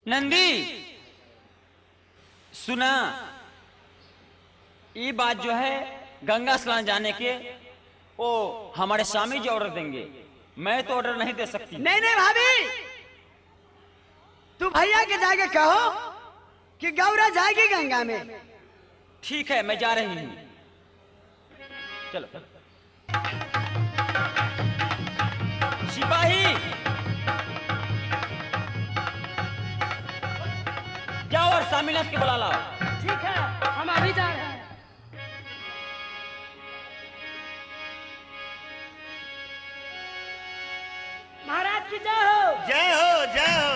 नंदी सुना, ये बात जो है गंगा स्नान जाने के वो हमारे स्वामी जी ऑर्डर देंगे, मैं तो ऑर्डर नहीं दे सकती। नहीं नहीं भाभी, तू भैया के जाके कहो कि गौरा जाएगी गंगा में। ठीक है, मैं जा रही हूँ। चलो सिपाही, जाओ और स्वामीनाथ के बुला लाओ। ठीक है, हम अभी जा रहे हैं। महाराज की जय हो। जय हो जय हो।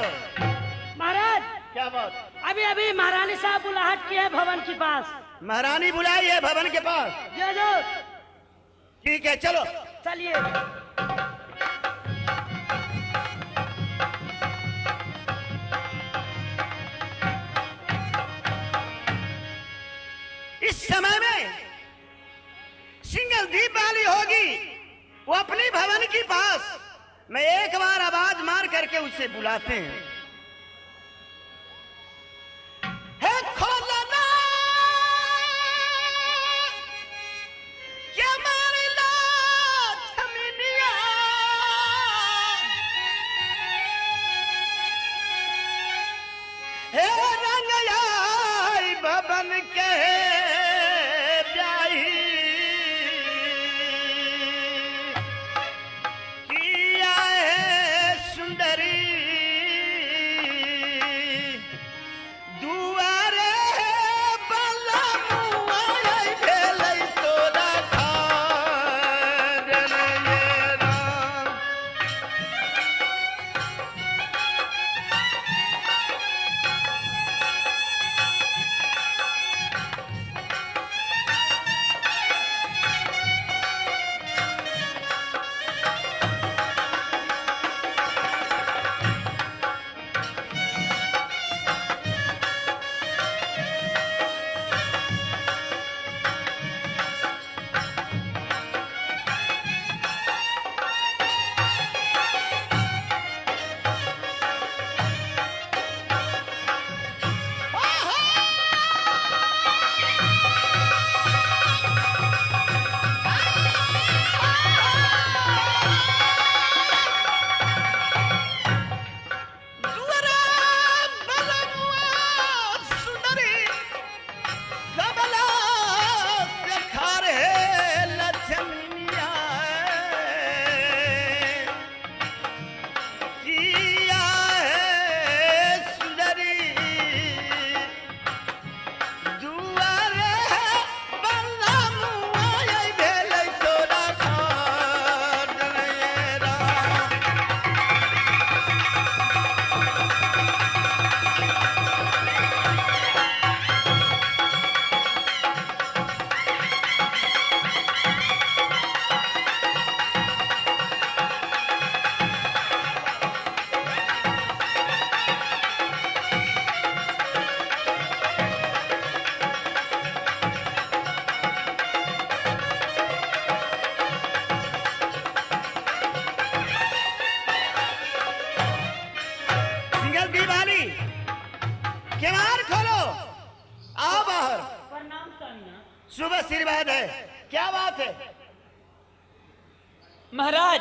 महाराज क्या बात? अभी अभी महारानी साहब बुलाहट की है भवन के पास। महारानी बुलाई है भवन के पास। जो जो ठीक है, चलो चलिए। इस समय में सिंगल दीप वाली होगी, वो अपनी भवन के पास। मैं एक बार आवाज मार करके उसे बुलाते हैं। हे खोलना, क्या मारी लाछमिनिया, हे रंगयाई भवन के शुभ आशीर्वाद है। क्या बात है? महाराज,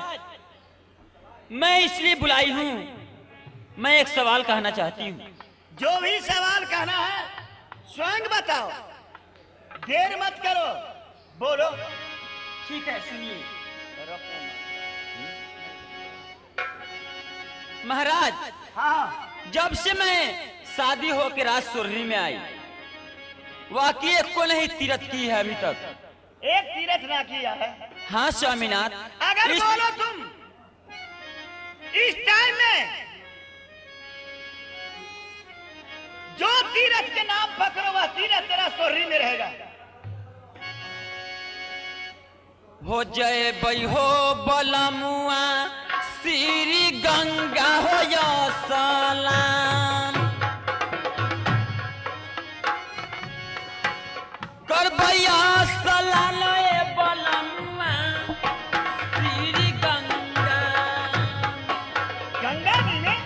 मैं इसलिए बुलाई हूं, मैं एक सवाल कहना चाहती हूँ। जो भी सवाल कहना है स्वयं बताओ, देर मत करो, बोलो। ठीक है, सुनिए। महाराज, हाँ, जब से मैं शादी होकर राज सुरनी में आई, वाकई एक को नहीं तीरथ की है अभी तक। एक तीरथ ना किया है? हाँ स्वामीनाथ। अगर बोलो तुम इस टाइम में जो तीरथ के नाम पकड़ो वह तीरथ तेरा सोहरी में रहेगा। हो जय बई हो बलमुआ श्री गंगा हो या सलाम, कर भैया सलाम ए बलमुआ श्री गंगा। गंगा जी में?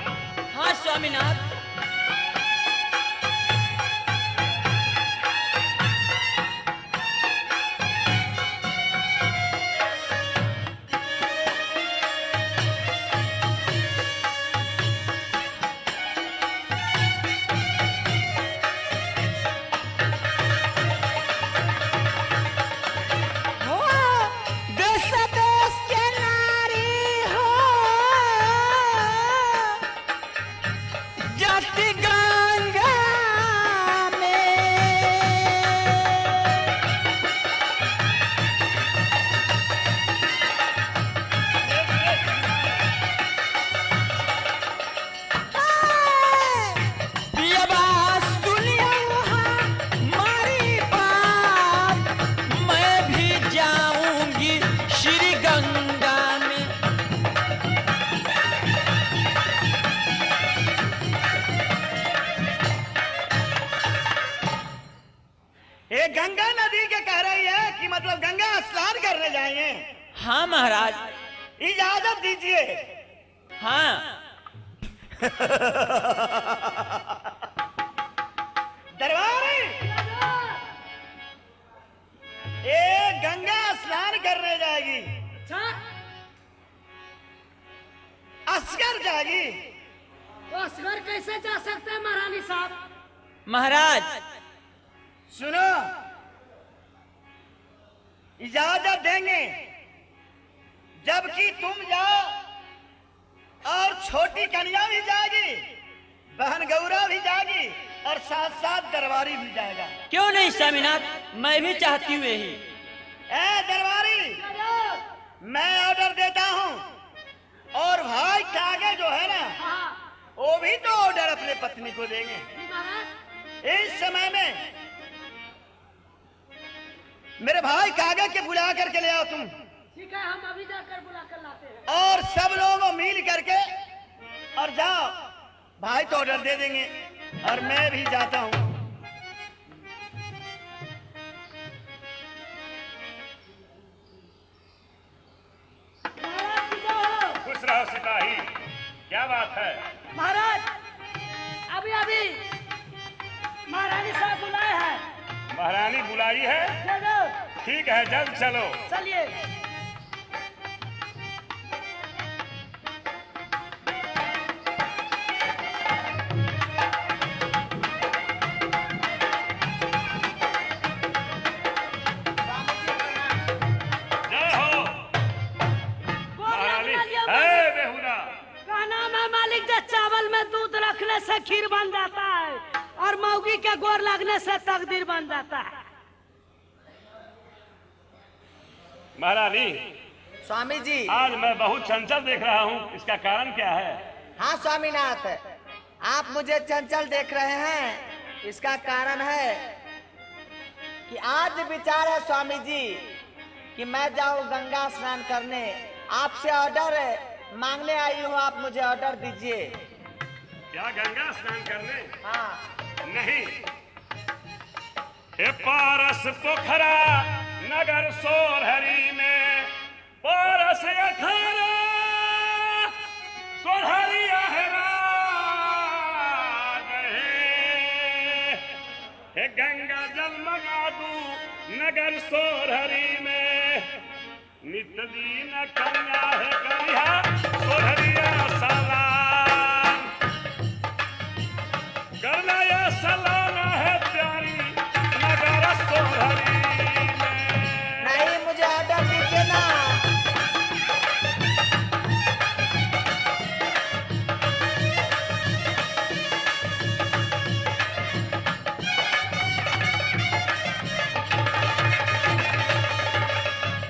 हाँ स्वामीनाथ। हाँ महाराज। इजाजत दीजिए। हाँ। दरबारी, ये गंगा स्नान करने जाएगी। असगर जाएगी। तो असगर कैसे जा सकते हैं महारानी साहब? महाराज सुनो, इजाजत देंगे जबकि तुम जाओ और छोटी कन्या भी जाएगी, बहन गौरा भी जाएगी और साथ साथ दरबारी भी जाएगा। क्यों नहीं स्वामीनाथ, मैं भी चाहती हूँ यही। ए दरबारी, मैं ऑर्डर देता हूँ और भाई कागे जो है ना, हाँ वो भी तो ऑर्डर अपने पत्नी को देंगे। जी महाराज। इस समय में मेरे भाई कागे के बुला करके ले आओ तुम, ठीक है, हम अभी जाकर बुला कर लाते हैं। और सब लोग मिल करके और जाओ। भाई तो ऑर्डर दे देंगे और मैं भी जाता हूँ। महाराज जी जाओ। खुश रहो सिपाही, क्या बात है? महाराज अभी अभी महारानी साहब बुलाए हैं। महारानी बुलाई है? चलो ठीक है, जल्द चलो। चलिए। जय हो महारानी। है बेहुदा, का नाम है मालिक जी, चावल में दूध रखने से खीर बन जाता है और मौगी के गोर लगने से तकदीर बन जाता है। महारानी स्वामी जी। आज मैं बहुत चंचल देख रहा हूँ, इसका कारण क्या है? हाँ स्वामीनाथ, आप मुझे चंचल देख रहे हैं, इसका कारण है कि आज विचार है स्वामी जी कि मैं जाऊं गंगा स्नान करने। आपसे ऑर्डर मांगने आई हूँ, आप मुझे ऑर्डर दीजिए। क्या गंगा स्नान करने? हाँ। नहीं। हे पारस पोखरा नगर सोरहरी में पारस अखाड़ा सोरहरी आहराज है। हे गंगा जल मंगा दू नगर सोरहरी में नित दीन कन्या है कन्या सोरहरिया सलाम करना या सलाना है प्यारी नगर सोहरी में। नहीं, मुझे ऑर्डर दीजिए ना।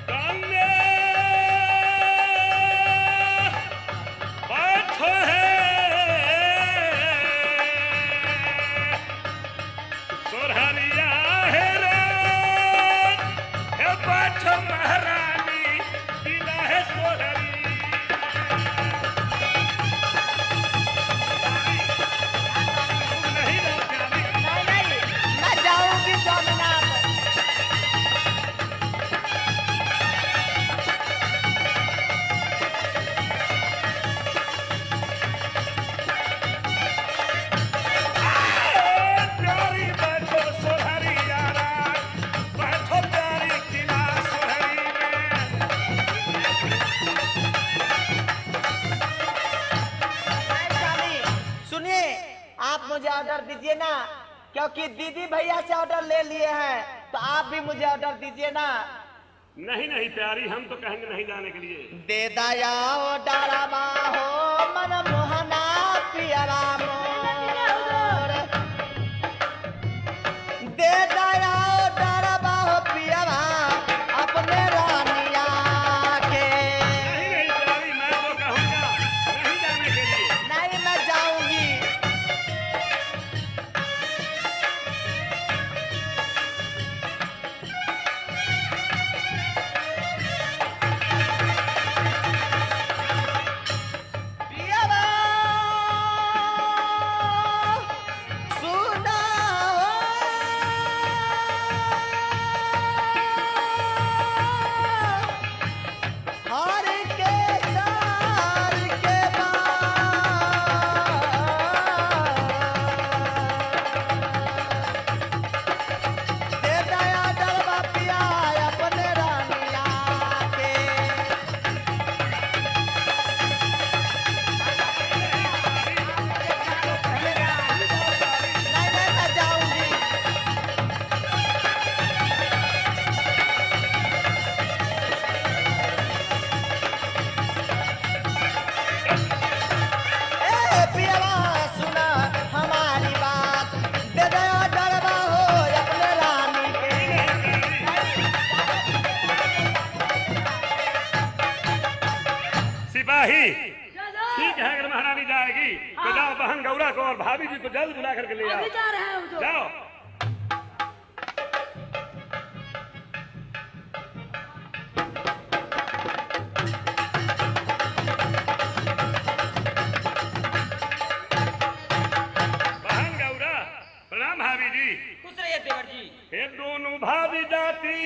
कन्या बैठो है सोहरिया है रे, हे बैठो महारानी बिना है सोहरी। नहीं ना प्यारी, नहीं, मैं जाऊंगी स्वामीनाथ। प्यारी बैठो सोहरी यारा, बैठो प्यारी किला सोहरी में। नहीं स्वामी, सुनिए, आप मुझे ऑर्डर दीजिए ना, क्योंकि दीदी भैया से ऑर्डर ले लिए हैं, तो आप भी मुझे ऑर्डर दीजिए ना। नहीं नहीं प्यारी, हम तो कहेंगे नहीं जाने के लिए। दे दया ओ डरमा हो मन मोहना पियरा मोर। दे दया ओ डरमा हो पियरा अपने रानिया के। नहीं नहीं प्यारी, मैं तो कहूँगा नहीं जाने के लिए। नहीं, मैं जाऊंगी। पियरा सिपाही चलो ठीक है, अगर महारानी जाएगी तो जाओ बहन गौरा को और भाभी जी को जल्द बुला करके ले अभी आओ। जा रहे हैं हम तो। जाओ। बहन गौरा प्रणाम भाभी जी। खुश रहिए देवर जी। हे दोनों भाभी जाती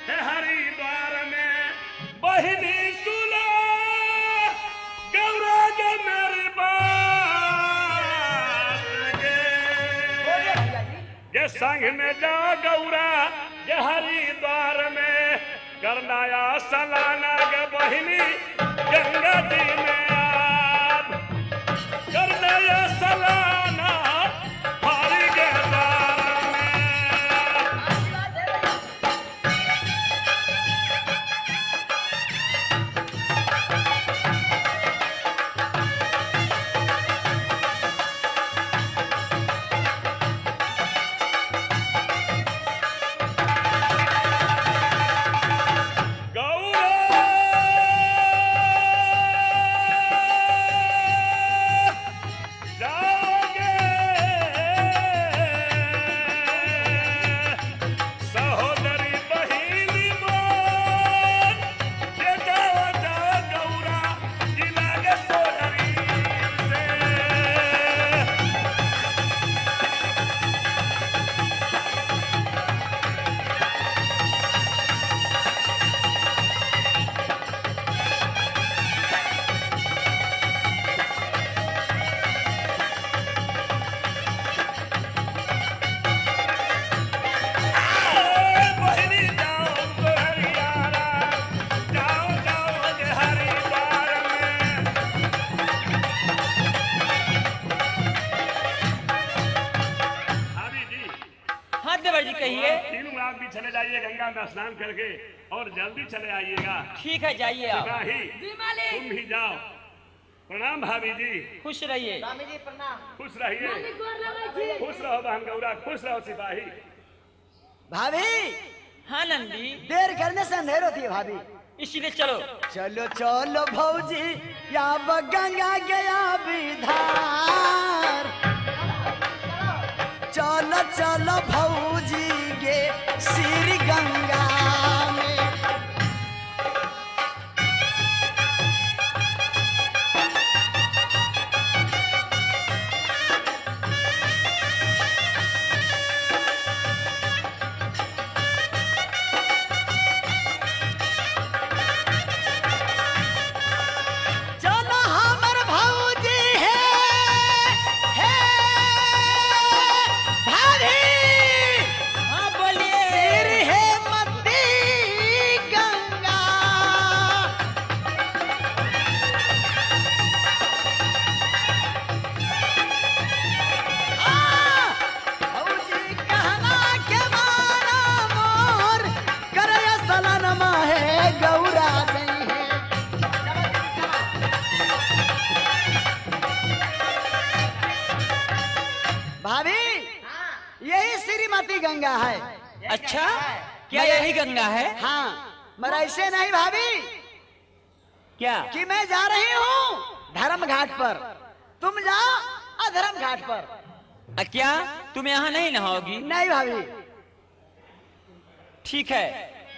है हरिद्वार में, बहिनी सुनो गौरा के मेरी बात गे। ये संग में जा गौरा ये हरिद्वार में, करनाया सलाना के बहिनी गंगा जी में आब, करनाया सलाना हरि के द्वार में। सहोदरी बहिनी मोर, ये जाओ जाओ गौरा जिला के सोदरी से। बहिनी जाओ हरियाणा, जाओ जाओ जे हरिद्वार में। भाभी जी हाँ देवर जी कहिए। तीनों आप भी चले जाइए गंगा में स्नान करके और जल्दी चले आइएगा। ठीक है जाइए आप। सिपाही जी मालिक। तुम भी जाओ। प्रणाम भाभी जी। खुश रहिए। स्वामी जी प्रणाम। खुश रहिए। मालिक गोर लगे छी। खुश रहो बहन गौरा, खुश रहो सिपाही। भाभी हाँ नंदी, देर करने से अंधेर होती है भाभी। इसीलिए चलो। चलो चलो भौजी या गंगा गया विधार, चलो चलो भौजी गे श्री गंगा में। चलो हमर भौजी है भाभी, हाँ बोलिए। सिर है मती गंगा। भौजी कहना के माना मोर, करे सलनमा है गौरा गई है। भाभी यही श्रीमती गंगा है। अच्छा, क्या यही गंगा है? हाँ मगर ऐसे नहीं भाभी क्या? कि मैं जा रही हूँ धर्म घाट पर, तुम जाओ अधर्म घाट पर। क्या तुम यहाँ नहीं नहाओगी? नहीं भाभी, ठीक है,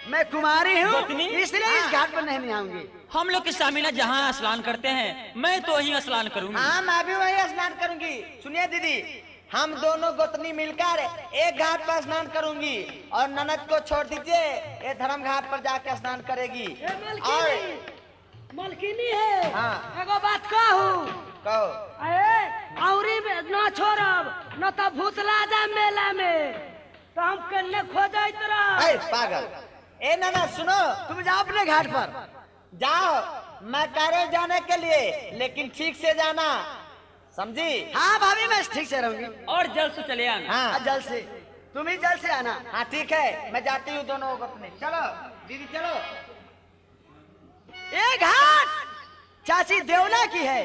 मैं कुमारी हूँ गोतनी? इसलिए इस घाट पर नहीं नहाऊंगी। हम लोग की सामीना जहाँ स्नान करते हैं मैं तो वहीं स्नान करूंगी। हाँ मैं भी वही स्नान करूंगी। सुनिए दीदी, हम दोनों गोतनी मिलकर एक घाट पर स्नान करूंगी और ननद को छोड़ दीजिए, ये धर्म घाट पर जाकर स्नान करेगी। ए और मलकिनी है। हाँ। एगो बात कहूँ, कहो अरे औरी में न छोड़ब न तो भूतला जा मेला में, तो हम कन्ने खो जाइत रह। ए पागल, ए ननद सुनो, तुम जाओ अपने घाट पर जाओ, मैं कह रही हूं जाने के लिए, लेकिन ठीक से जाना, समझी? हाँ भाभी मैं ठीक से रहूंगी। और जल्द से चले आना। हाँ जल्द से, तुम ही जल्द से आना। हाँ ठीक है, मैं जाती हूँ दोनों अपने। चलो दीदी चलो। ये घाट चाची देवला की है,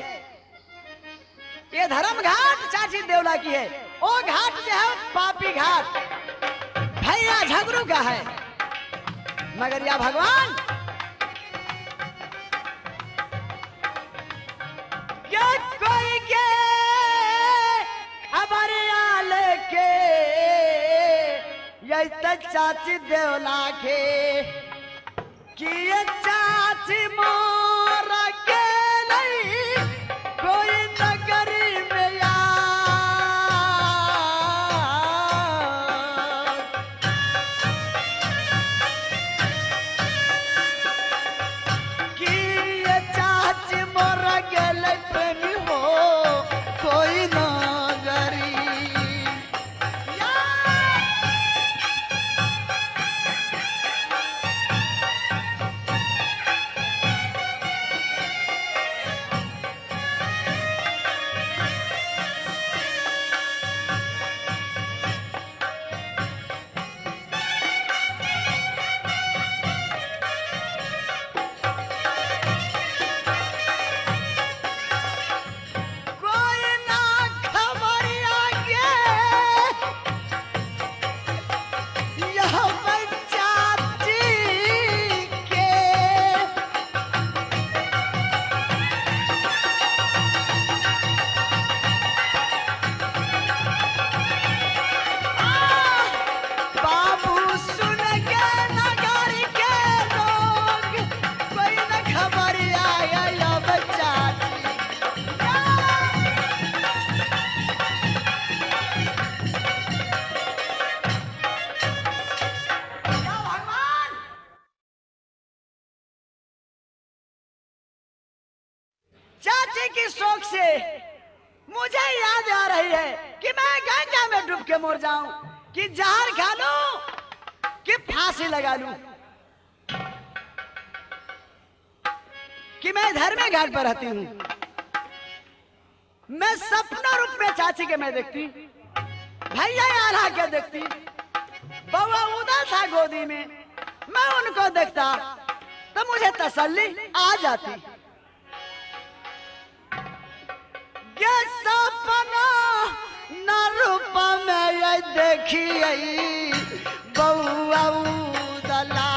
ये धर्म घाट चाची देवला की है। वो घाट जो है पापी घाट भैया झगड़ू का है। मगर या भगवान नगरी के खबरिया लेके यही तक चाची देवला के कि ये चाची मोर के नहीं कोई नगरी में कि ये चाची मोर गेले प्रेमी हो कोई नगरी कोई ना खबरिया के यह चाची के बाबू सुन के नगरी के लोग कोई ना खबरिया यह चाची चाची की शौक से मुझे याद आ रही है कि मैं गंगा में डूब के मर जाऊं कि जहर खा लूं कि फांसी लगा लूं कि मैं धर्म घाट पर रहती हूं। मैं सपना रूप में चाची के मैं देखती, भैया आला के देखती, बउआ उदा था गोदी में, मैं उनको देखता तो मुझे तसल्ली आ जाती। ये सपना न रूप में ये देखी बउआ उदला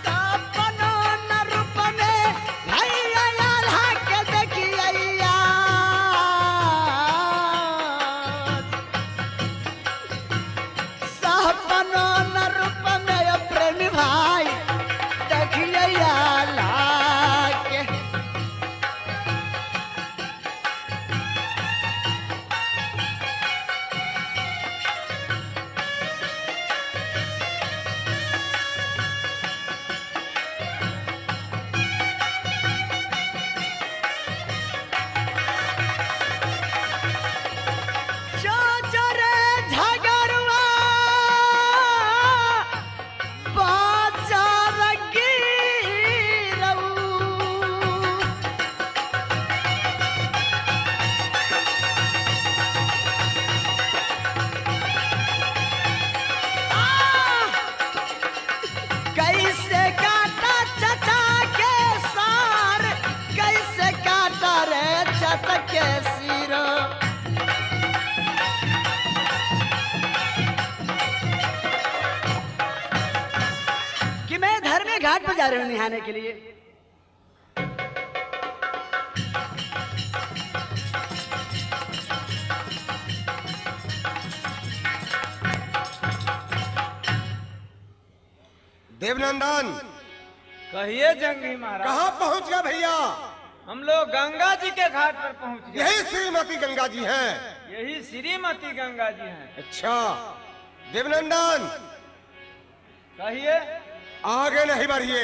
सपना न रूप में भैया आल्हा के देखिया सपना न रूप में प्रेमी भाई देखिया लाके जो रे झगड़ुआ बाजार गिरऊ कैसे काटा चचा के सार कैसे काटा रे चचा के सिर कि मैं धर्म घाट पर जा रही हूँ नहाने के लिए। देवनंदन कहिए जंगी महाराज। कहाँ पहुँच गया भैया? हम लोग गंगा जी के घाट पर पहुंच गए। यही श्रीमती गंगा जी हैं। यही श्रीमती गंगा जी हैं। अच्छा देवनंदन कहिए। आगे नहीं बढ़िए,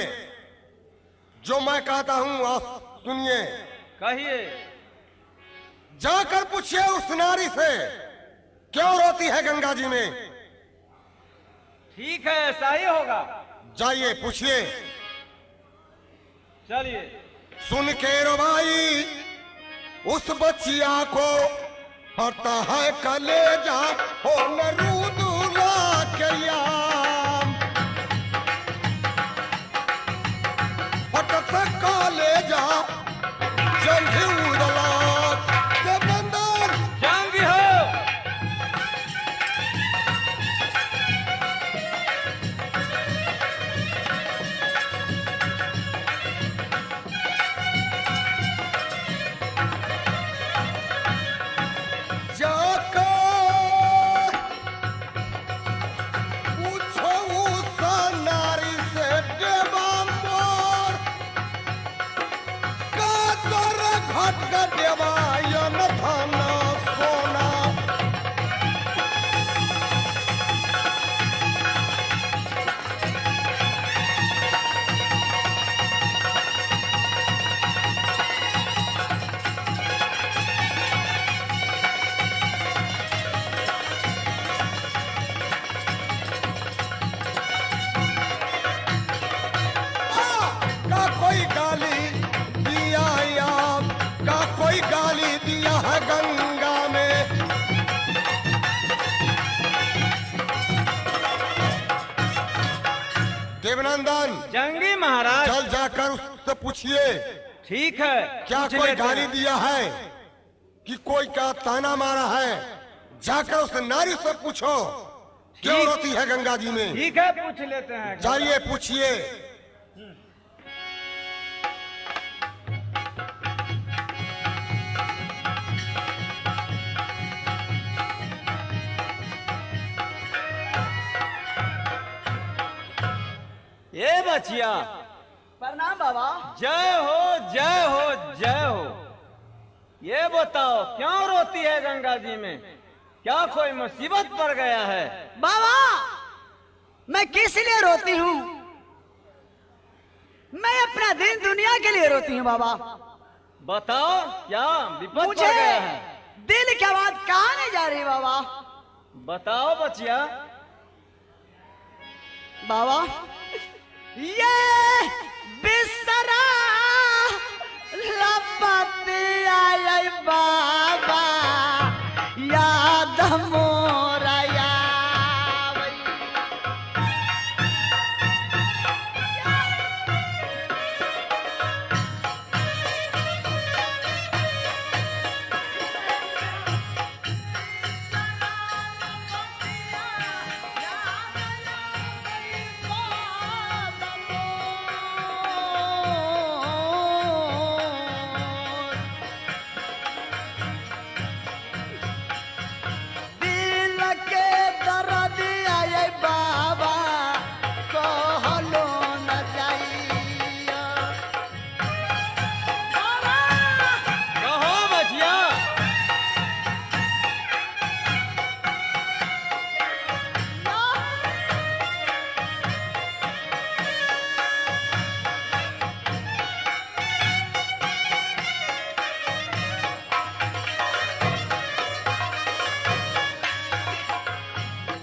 जो मैं कहता हूँ आप सुनिए। कहिए। जाकर पूछिए उस नारी से क्यों रोती है गंगा जी में। ठीक है, ऐसा ही होगा। जाइए पूछिए। चलिए। सुन के रोबाई उस बच्चिया को पता है कलेजा हो नरूदुला के याम पटत कलेजा जंगी उदला के बंदर जंगी हो। देवनंदन जंगी महाराज। चल जाकर उससे पूछिए ठीक है। क्या पूछ कोई लेते गाली हैं। दिया है कि कोई क्या ताना मारा है। जाकर उस नारी से पूछो क्यों ठीक। रोती है गंगा जी में। ठीक है, पूछ लेते हैं। जाइए पूछिए। ये बचिया, प्रणाम बाबा। जय हो जय हो जय हो। ये बताओ क्यों रोती है गंगा जी में? क्या कोई मुसीबत पड़ गया है? बाबा मैं किस लिए रोती हूँ? मैं अपना दिन दुनिया के लिए रोती हूँ बाबा। बताओ क्या विपद पड़ मुझे गया है? दिल की आवाज कहाँ नहीं जा रही बाबा। बताओ बचिया। बाबा ये बिस्तरा लपटी आई बाबा, याद मोरा यावई। दिल के दर्द आए बाबा, कहलो न जाइया। कहो बचिया।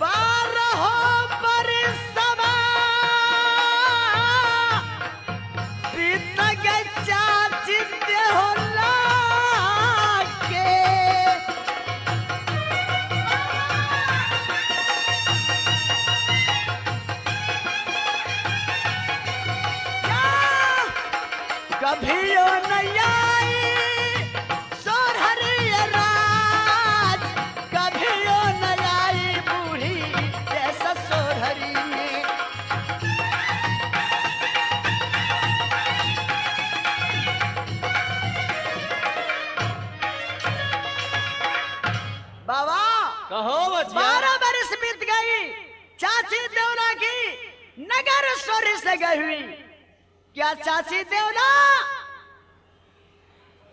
बारहो बरसवा बीत गए चाची देहोला के। कभियो नहीं आई सोरहरी राज, कभियो नहीं आई बूढ़ी जैसा सोरहरी में। बाबा कहो बचिया। 12 बरस बीत गई, चाची देवला की नगर स्वर से गई हुई। क्या चाची देवला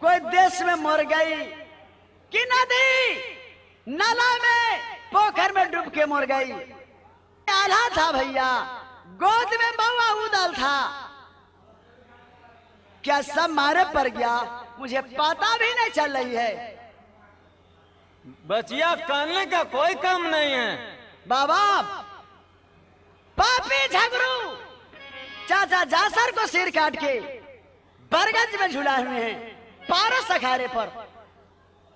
कोई देश में मर गई कि नदी नाला में पोखर में डूब के मर गई? आला था भैया, गोद में बउआ उदल था। क्या सब मारे पड़ गया? मुझे पता भी नहीं चल रही है। बचिया कानने का कोई काम नहीं है। बाबा पापी झगड़ू चाचा जासर को सिर काट के बरगंज में झुलाए हुए हैं, पारस अखाड़े पर।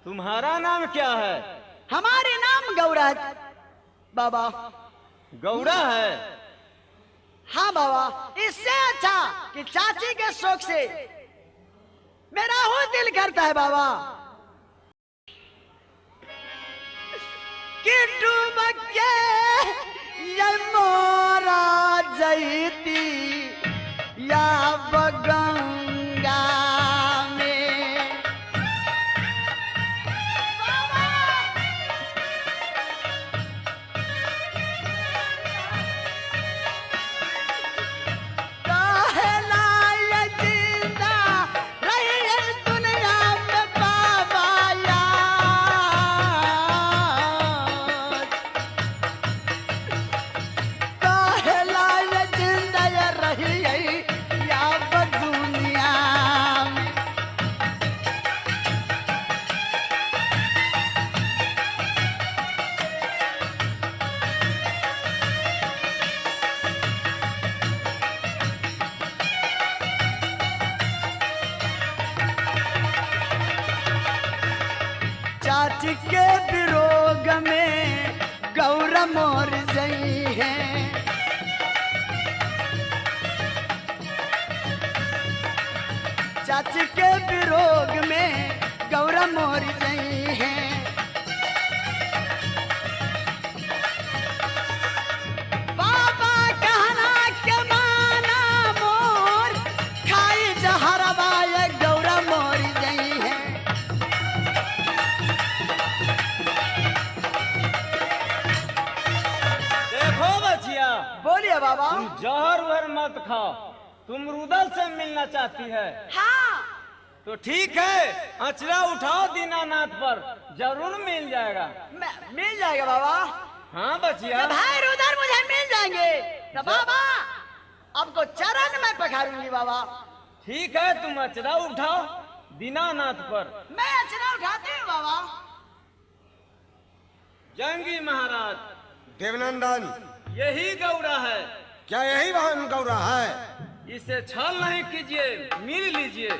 तुम्हारा नाम क्या है? हमारे नाम गौरा है बाबा। गौरा है। हाँ बाबा, इससे अच्छा कि चाची के शौक से मेरा हो दिल करता है बाबा कि डूब के ये मोरा जईती या बगंगा में। कहला ये जिंदा रही है दुनिया में बाबा यार। कहला ये जिंदा ये रही है या दुनिया में। चाची के विरोग में गौरा मोर जई है। बोलिए बाबा। तुम जहर वहर मत खाओ। तुम रुदल से मिलना चाहती है हाँ तो ठीक है, अचरा उठाओ दीनानाथ पर, जरूर मिल जाएगा। मिल जाएगा बाबा। हाँ बचिया, भाई रुदल मुझे मिल जाएंगे तो बाबा अब तो चरण में पखारूंगी बाबा। ठीक है, तुम अचरा उठाओ दीनानाथ पर। मैं अचरा उठाती हूँ बाबा। जंगी महाराज, देवनंदन, यही गौरा है। क्या यही वाहन गौरा है? इसे छल नहीं कीजिए, मिल लीजिए।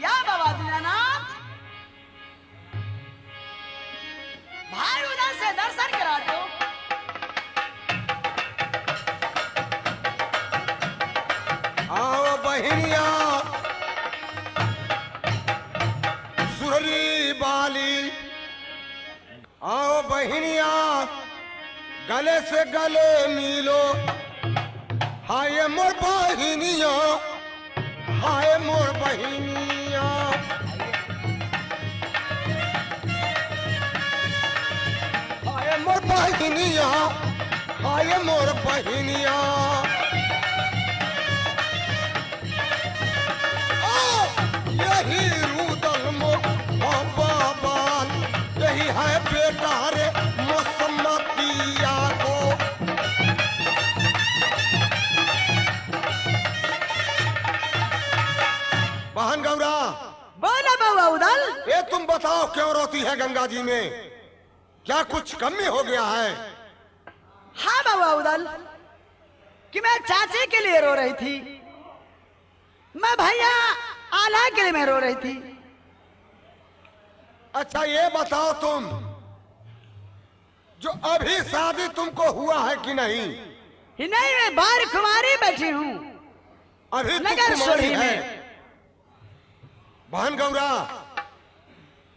या बाबा दीनानाथ, भाई उधर से दर्शन करा दो। आओ बहनिया सुरली बाली, आओ बहनिया गले से गले मिलो। हाय मोर बहनिया, हाय मोर बहनिया। हाय मोर बहनिया, हाय मोर बहनिया। यही रुदल बाबान, यही है बेटा रे मसमतिया को। बहन गौरा, बोला बाबा उदल। ये तुम बताओ क्यों रोती है गंगा जी में? क्या कुछ कमी हो गया है? हाँ बाबा उदल, कि मैं चाची के लिए रो रही थी, मैं भैया आला के लिए मैं रो रही थी। अच्छा ये बताओ तुम, जो अभी शादी तुमको हुआ है कि नहीं? ही नहीं, मैं बार कुमारी बैठी हूँ अभी तुम नगर कुमारी सोढ़ी है। में। बहन गौरा,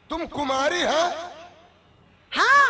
तुम कुमारी है? हाँ